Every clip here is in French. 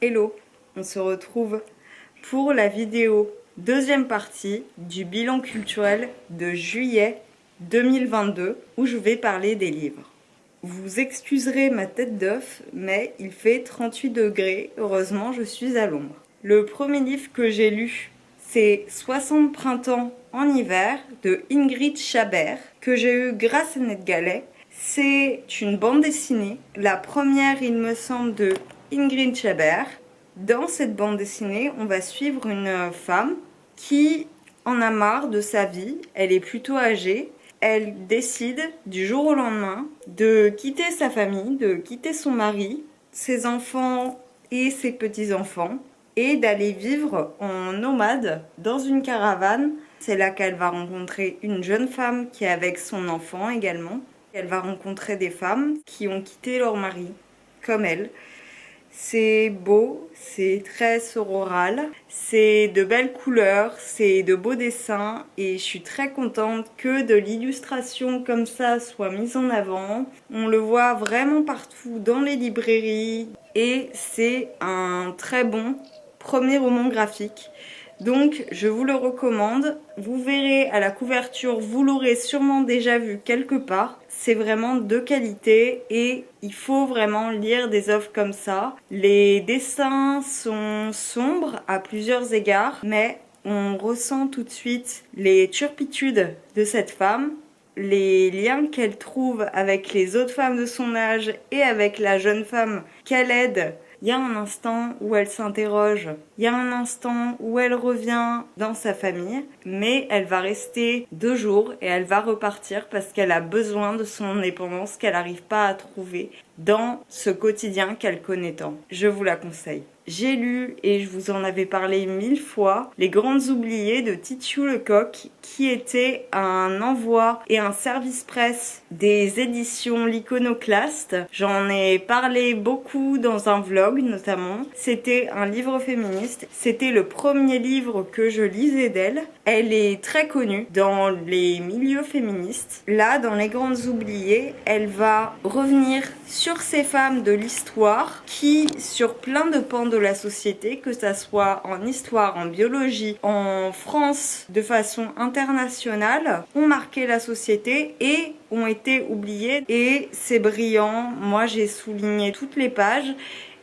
Hello, on se retrouve pour la vidéo deuxième partie du bilan culturel de juillet 2022 où je vais parler des livres. Vous excuserez ma tête d'œuf, mais il fait 38 degrés, heureusement je suis à l'ombre. Le premier livre que j'ai lu, c'est 60 printemps en hiver de Ingrid Chabert, que j'ai eu grâce à NetGalley. C'est une bande dessinée, la première il me semble de Ingrid Chabert. Dans cette bande dessinée, on va suivre une femme qui en a marre de sa vie, elle est plutôt âgée. Elle décide du jour au lendemain de quitter sa famille, de quitter son mari, ses enfants et ses petits-enfants et d'aller vivre en nomade dans une caravane. C'est là qu'elle va rencontrer une jeune femme qui est avec son enfant également. Elle va rencontrer des femmes qui ont quitté leur mari, comme elle. C'est beau, c'est très sororal, c'est de belles couleurs, c'est de beaux dessins et je suis très contente que de l'illustration comme ça soit mise en avant. On le voit vraiment partout dans les librairies et c'est un très bon premier roman graphique. Donc je vous le recommande, vous verrez à la couverture, vous l'aurez sûrement déjà vu quelque part. C'est vraiment de qualité et il faut vraiment lire des œuvres comme ça. Les dessins sont sombres à plusieurs égards, mais on ressent tout de suite les turpitudes de cette femme, les liens qu'elle trouve avec les autres femmes de son âge et avec la jeune femme qu'elle aide. Il y a un instant où elle s'interroge, il y a un instant où elle revient dans sa famille, mais elle va rester 2 jours et elle va repartir parce qu'elle a besoin de son indépendance qu'elle n'arrive pas à trouver dans ce quotidien qu'elle connaît tant. Je vous la conseille. J'ai lu, et je vous en avais parlé 1000 fois, Les Grandes Oubliées de Titiou Lecoq, qui était un envoi et un service presse des éditions L'Iconoclaste. J'en ai parlé beaucoup dans un vlog notamment. C'était un livre féministe. C'était le premier livre que je lisais d'elle. Elle est très connue dans les milieux féministes. Là, dans Les Grandes Oubliées, elle va revenir sur ces femmes de l'histoire qui, sur plein de pans de la société, que ça soit en histoire, en biologie, en France, de façon internationale, ont marqué la société et ont été oubliées. Et c'est brillant. Moi, j'ai souligné toutes les pages.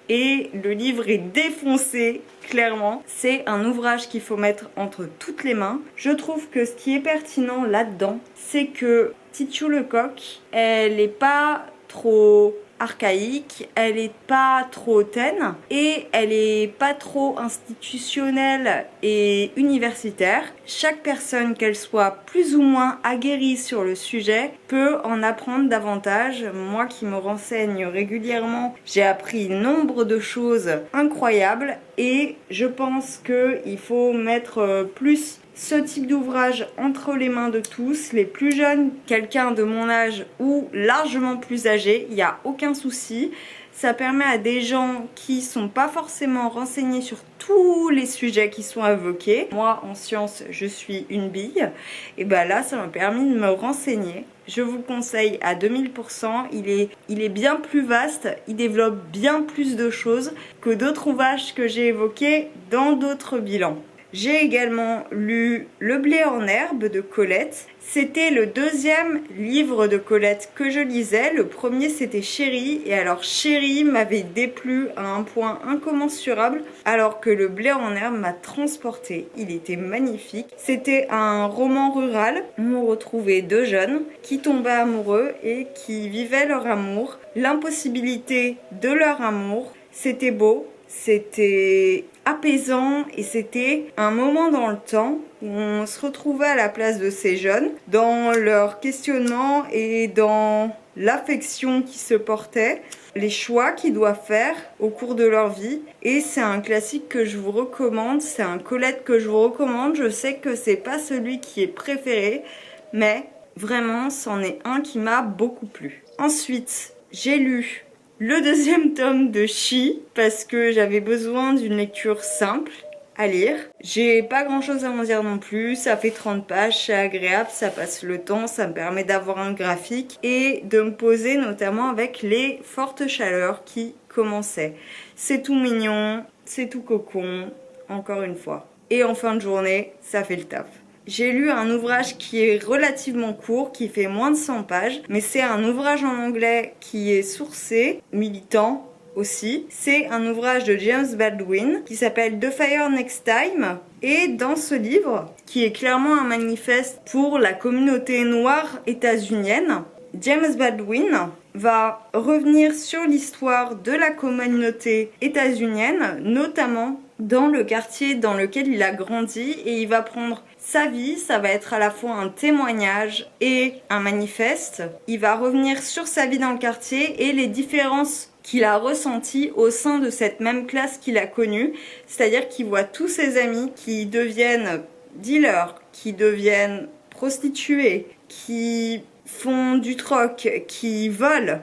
Et le livre est défoncé, clairement. C'est un ouvrage qu'il faut mettre entre toutes les mains. Je trouve que ce qui est pertinent là-dedans, c'est que Titiou Lecoq, elle n'est pas trop archaïque, elle est pas trop hautaine et elle est pas trop institutionnelle et universitaire. Chaque personne, qu'elle soit plus ou moins aguerrie sur le sujet, peut en apprendre davantage. Moi qui me renseigne régulièrement, j'ai appris nombre de choses incroyables et je pense qu'il faut mettre plus ce type d'ouvrage entre les mains de tous, les plus jeunes, quelqu'un de mon âge ou largement plus âgé, il n'y a aucun souci. Ça permet à des gens qui sont pas forcément renseignés sur tous les sujets qui sont évoqués. Moi, en sciences, je suis une bille. Et ben là, ça m'a permis de me renseigner. Je vous le conseille à 2000%. Il est bien plus vaste. Il développe bien plus de choses que d'autres ouvrages que j'ai évoqués dans d'autres bilans. J'ai également lu Le blé en herbe de Colette. C'était le deuxième livre de Colette que je lisais. Le premier c'était Chérie. Et alors Chérie m'avait déplu à un point incommensurable alors que Le blé en herbe m'a transportée. Il était magnifique. C'était un roman rural où on retrouvait 2 jeunes qui tombaient amoureux et qui vivaient leur amour. L'impossibilité de leur amour. C'était beau. C'était apaisant et c'était un moment dans le temps où on se retrouvait à la place de ces jeunes dans leur questionnement et dans l'affection qui se portait, les choix qu'ils doivent faire au cours de leur vie. Et c'est un classique que je vous recommande, c'est un Colette que je vous recommande. Je sais que c'est pas celui qui est préféré, mais vraiment c'en est un qui m'a beaucoup plu. Ensuite, j'ai lu le deuxième tome de Chi, parce que j'avais besoin d'une lecture simple à lire. J'ai pas grand chose à en dire non plus, ça fait 30 pages, c'est agréable, ça passe le temps, ça me permet d'avoir un graphique et de me poser notamment avec les fortes chaleurs qui commençaient. C'est tout mignon, c'est tout cocon, encore une fois. Et en fin de journée, ça fait le taf. J'ai lu un ouvrage qui est relativement court, qui fait moins de 100 pages, mais c'est un ouvrage en anglais qui est sourcé, militant aussi. C'est un ouvrage de James Baldwin qui s'appelle The Fire Next Time. Et dans ce livre, qui est clairement un manifeste pour la communauté noire états-unienne, James Baldwin va revenir sur l'histoire de la communauté états-unienne, notamment dans le quartier dans lequel il a grandi, et il va prendre sa vie, ça va être à la fois un témoignage et un manifeste. Il va revenir sur sa vie dans le quartier et les différences qu'il a ressenties au sein de cette même classe qu'il a connue, c'est-à-dire qu'il voit tous ses amis qui deviennent dealers, qui deviennent prostituées, qui font du troc, qui volent,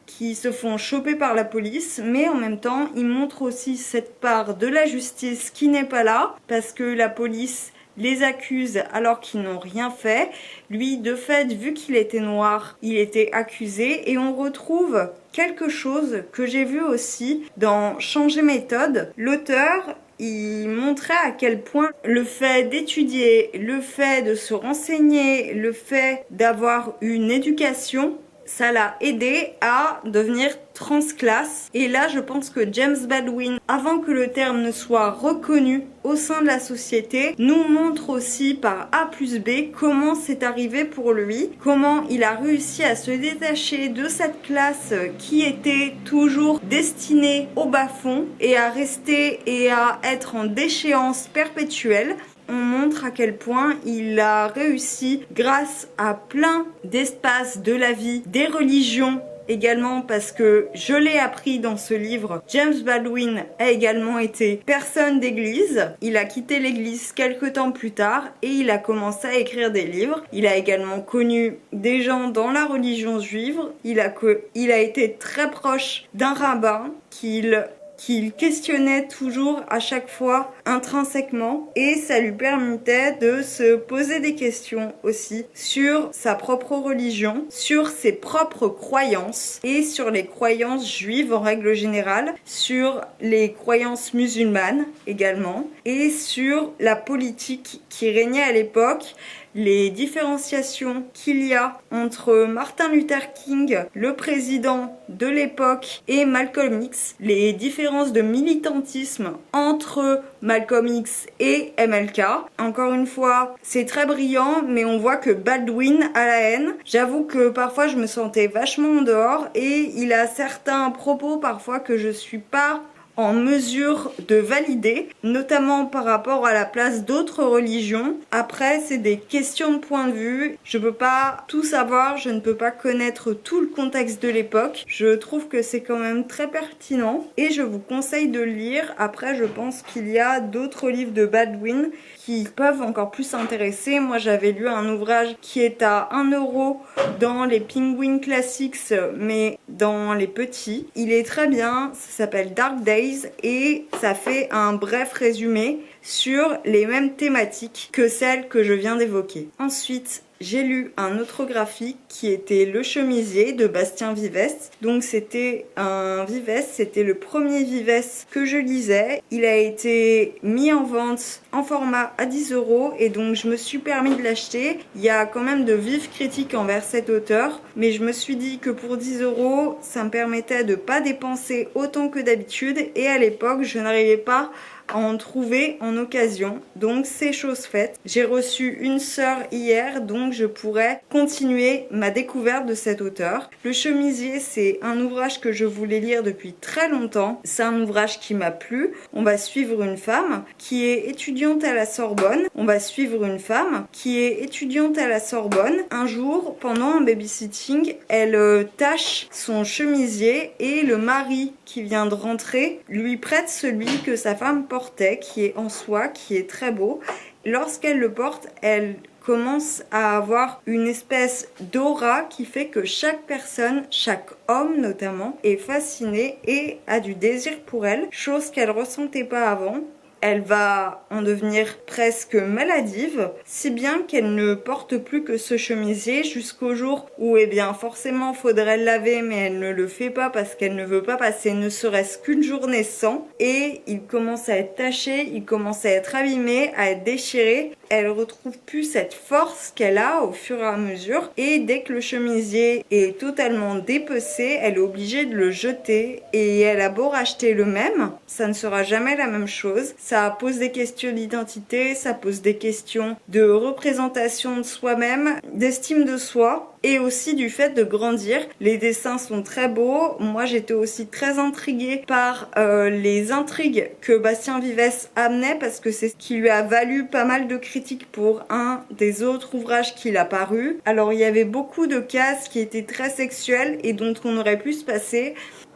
qui se font choper par la police, mais en même temps, il montre aussi cette part de la justice qui n'est pas là, parce que la police les accuse alors qu'ils n'ont rien fait. Lui, de fait, vu qu'il était noir, il était accusé, et on retrouve quelque chose que j'ai vu aussi dans Changer méthode. L'auteur, il montrait à quel point le fait d'étudier, le fait de se renseigner, le fait d'avoir une éducation, ça l'a aidé à devenir transclasse. Et là, je pense que James Baldwin, avant que le terme ne soit reconnu au sein de la société, nous montre aussi par A plus B comment c'est arrivé pour lui, comment il a réussi à se détacher de cette classe qui était toujours destinée au bas-fond et à rester et à être en déchéance perpétuelle. On montre à quel point il a réussi grâce à plein d'espaces de la vie, des religions également, parce que je l'ai appris dans ce livre. James Baldwin a également été personne d'église. Il a quitté l'église quelques temps plus tard et il a commencé à écrire des livres. Il a également connu des gens dans la religion juive. Il a été très proche d'un rabbin qu'il questionnait toujours à chaque fois intrinsèquement, et ça lui permettait de se poser des questions aussi sur sa propre religion, sur ses propres croyances et sur les croyances juives en règle générale, sur les croyances musulmanes également, et sur la politique qui régnait à l'époque, les différenciations qu'il y a entre Martin Luther King, le président de l'époque, et Malcolm X, les différences de militantisme entre Malcolm X et MLK. Encore une fois, c'est très brillant, mais on voit que Baldwin a la haine. J'avoue que parfois je me sentais vachement en dehors, et il a certains propos parfois que je suis pas en mesure de valider, notamment par rapport à la place d'autres religions. Après, c'est des questions de point de vue. Je peux pas tout savoir, je ne peux pas connaître tout le contexte de l'époque. Je trouve que c'est quand même très pertinent et je vous conseille de le lire. Après, je pense qu'il y a d'autres livres de Baldwin qui peuvent encore plus intéresser. Moi, j'avais lu un ouvrage qui est à 1 € dans les Penguin Classics, mais dans les petits. Il est très bien, ça s'appelle Dark Days et ça fait un bref résumé sur les mêmes thématiques que celles que je viens d'évoquer. Ensuite, j'ai lu un autre graphique qui était Le Chemisier de Bastien Vivès. Donc c'était un Vivès, c'était le premier Vivès que je lisais. Il a été mis en vente en format à 10 € et donc je me suis permis de l'acheter. Il y a quand même de vives critiques envers cet auteur, mais je me suis dit que pour 10 €, ça me permettait de pas dépenser autant que d'habitude, et à l'époque, je n'arrivais pas à en trouver en occasion, donc c'est chose faite. J'ai reçu une sœur hier, donc je pourrais continuer ma découverte de cet auteur. Le Chemisier, c'est un ouvrage que je voulais lire depuis très longtemps. C'est un ouvrage qui m'a plu. On va suivre une femme qui est étudiante à la Sorbonne. On va suivre une femme qui est étudiante à la Sorbonne. Un jour, pendant un babysitting, elle tâche son chemisier et le mari qui vient de rentrer lui prête celui que sa femme portait, qui est en soie, qui est très beau. Lorsqu'elle le porte, elle commence à avoir une espèce d'aura qui fait que chaque personne, chaque homme notamment, est fasciné et a du désir pour elle, chose qu'elle ressentait pas avant. elle va en devenir presque maladive, si bien qu'elle ne porte plus que ce chemisier jusqu'au jour où, eh bien, forcément, faudrait le laver, mais elle ne le fait pas parce qu'elle ne veut pas passer ne serait-ce qu'une journée sans. Et il commence à être taché, il commence à être abîmé, à être déchiré. Elle retrouve plus cette force qu'elle a au fur et à mesure. Et dès que le chemisier est totalement dépecé, elle est obligée de le jeter. Et elle a beau racheter le même, ça ne sera jamais la même chose. Ça pose des questions d'identité, ça pose des questions de représentation de soi-même, d'estime de soi. Et aussi du fait de grandir. Les dessins sont très beaux. Moi, j'étais aussi très intriguée par les intrigues que Bastien Vivès amenait parce que c'est ce qui lui a valu pas mal de critiques pour un des autres ouvrages qu'il a paru. Alors, il y avait beaucoup de cases qui étaient très sexuelles et dont on aurait pu se passer.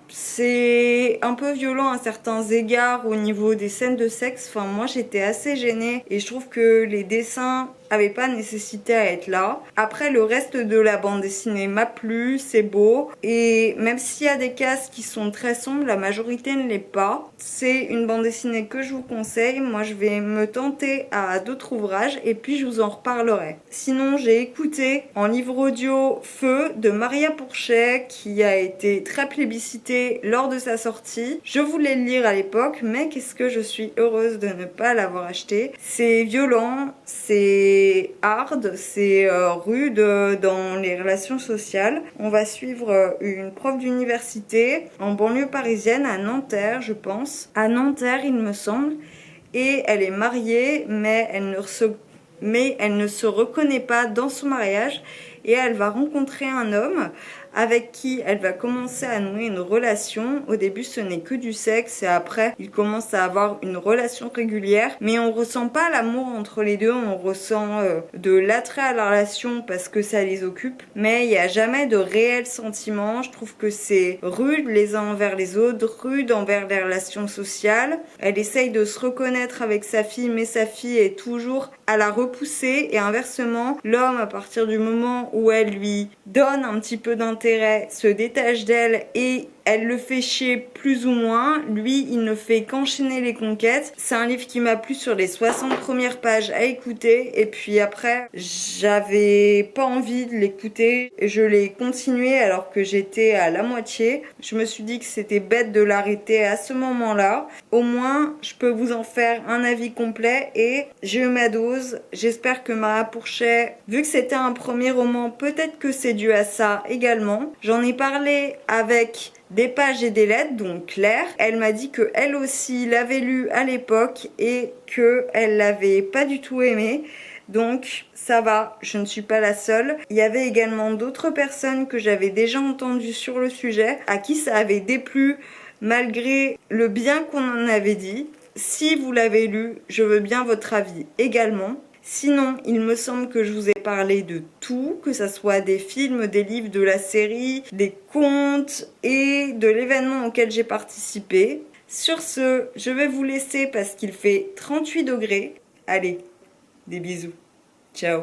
C'est un peu violent à certains égards au niveau des scènes de sexe. Enfin, moi, j'étais assez gênée et je trouve que les dessins avaient pas nécessité à être là. Après, le reste de la bande dessinée m'a plu, c'est beau. Et même s'il y a des cases qui sont très sombres, la majorité ne l'est pas. C'est une bande dessinée que je vous conseille. Moi, je vais me tenter à d'autres ouvrages et puis je vous en reparlerai. Sinon, j'ai écouté en livre audio Feu de Maria Pourchet qui a été très plébiscité lors de sa sortie. Je voulais le lire à l'époque, mais qu'est-ce que je suis heureuse de ne pas l'avoir acheté. C'est violent, c'est hard, c'est rude dans les relations sociales. On va suivre une prof d'université en banlieue parisienne, à Nanterre, je pense. À Nanterre, il me semble. Et elle est mariée, mais elle ne se reconnaît pas dans son mariage. Et elle va rencontrer un homme avec qui elle va commencer à nouer une relation. Au début, ce n'est que du sexe et après, ils commencent à avoir une relation régulière. Mais on ressent pas l'amour entre les deux, on ressent de l'attrait à la relation parce que ça les occupe. Mais il n'y a jamais de réel sentiment. Je trouve que c'est rude les uns envers les autres, rude envers les relations sociales. Elle essaye de se reconnaître avec sa fille, mais sa fille est toujours à la repousser. Et inversement, l'homme, à partir du moment où elle lui donne un petit peu d'intérêt, se détache d'elle et elle le fait chier plus ou moins. Lui, il ne fait qu'enchaîner les conquêtes. C'est un livre qui m'a plu sur les 60 premières pages à écouter. Et puis après, j'avais pas envie de l'écouter. Je l'ai continué alors que j'étais à la moitié. Je me suis dit que c'était bête de l'arrêter à ce moment-là. Au moins, je peux vous en faire un avis complet et j'ai eu ma dose. J'espère que Maria Pourchet, vu que c'était un premier roman, peut-être que c'est dû à ça également. J'en ai parlé avec des pages et des lettres, donc Claire. Elle m'a dit que elle aussi l'avait lu à l'époque et que elle l'avait pas du tout aimé. Donc ça va, je ne suis pas la seule. Il y avait également d'autres personnes que j'avais déjà entendues sur le sujet, à qui ça avait déplu malgré le bien qu'on en avait dit. Si vous l'avez lu, je veux bien votre avis également. Sinon, il me semble que je vous ai parlé de tout, que ça soit des films, des livres, de la série, des contes et de l'événement auquel j'ai participé. Sur ce, je vais vous laisser parce qu'il fait 38 degrés. Allez, des bisous. Ciao.